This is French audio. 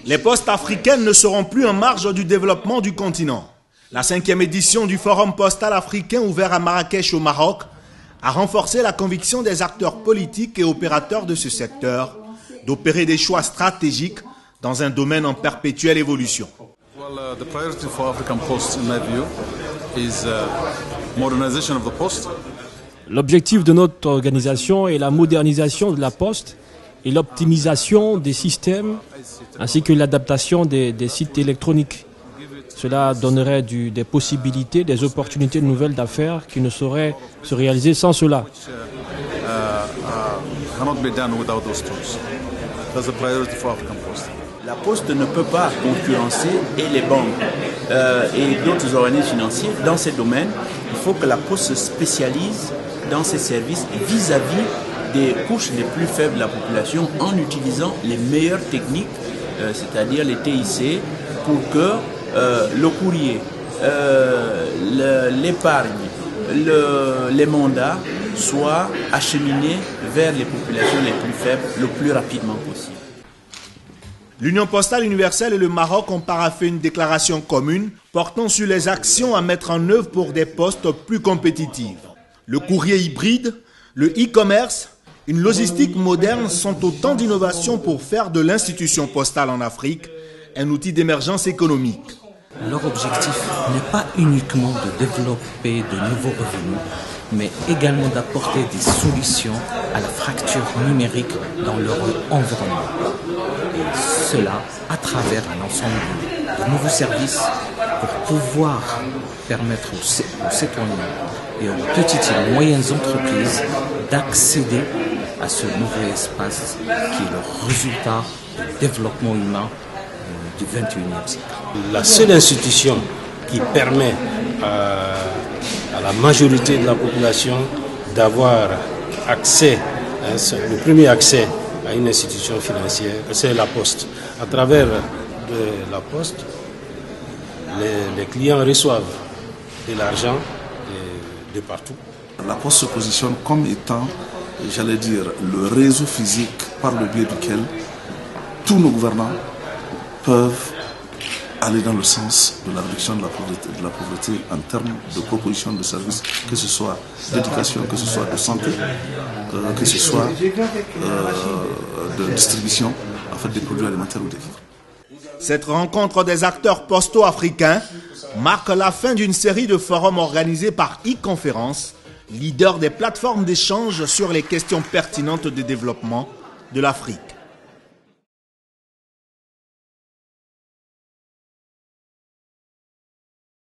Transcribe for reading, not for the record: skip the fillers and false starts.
Les postes africaines ne seront plus en marge du développement du continent. La 5e édition du Forum postal africain ouvert à Marrakech au Maroc a renforcé la conviction des acteurs politiques et opérateurs de ce secteur d'opérer des choix stratégiques dans un domaine en perpétuelle évolution. The priority for African Post, in my view, is modernization of the post. L'objectif de notre organisation est la modernisation de la poste et l'optimisation des systèmes ainsi que l'adaptation des sites électroniques. Cela donnerait des possibilités, des opportunités nouvelles d'affaires qui ne sauraient se réaliser sans cela. La Poste ne peut pas concurrencer et les banques et d'autres organismes financiers dans ces domaines. Il faut que la Poste se spécialise dans ses services vis-à-vis des couches les plus faibles de la population en utilisant les meilleures techniques, c'est-à-dire les TIC, pour que le courrier, l'épargne, les mandats soient acheminés vers les populations les plus faibles le plus rapidement possible. L'Union postale universelle et le Maroc ont paraphé une déclaration commune portant sur les actions à mettre en œuvre pour des postes plus compétitifs. Le courrier hybride, le e-commerce, une logistique moderne sont autant d'innovations pour faire de l'institution postale en Afrique un outil d'émergence économique. Leur objectif n'est pas uniquement de développer de nouveaux revenus, mais également d'apporter des solutions à la fracture numérique dans leur environnement. Et cela à travers un ensemble de nouveaux services pour pouvoir permettre aux citoyens et aux petites et moyennes entreprises d'accéder à ce nouvel espace qui est le résultat du développement humain du XXIe siècle. La seule institution qui permet à la majorité de la population d'avoir accès, le premier accès à une institution financière, c'est la Poste. À travers la Poste, les clients reçoivent de l'argent de partout. La Poste se positionne comme étant, j'allais dire, le réseau physique par le biais duquel tous nos gouvernants peuvent aller dans le sens de la réduction de la pauvreté en termes de proposition de services, que ce soit d'éducation, que ce soit de santé, que ce soit de distribution en fait, des produits alimentaires ou des vivres. Cette rencontre des acteurs postaux africains marque la fin d'une série de forums organisés par e-conférence, leader des plateformes d'échange sur les questions pertinentes de développement de l'Afrique.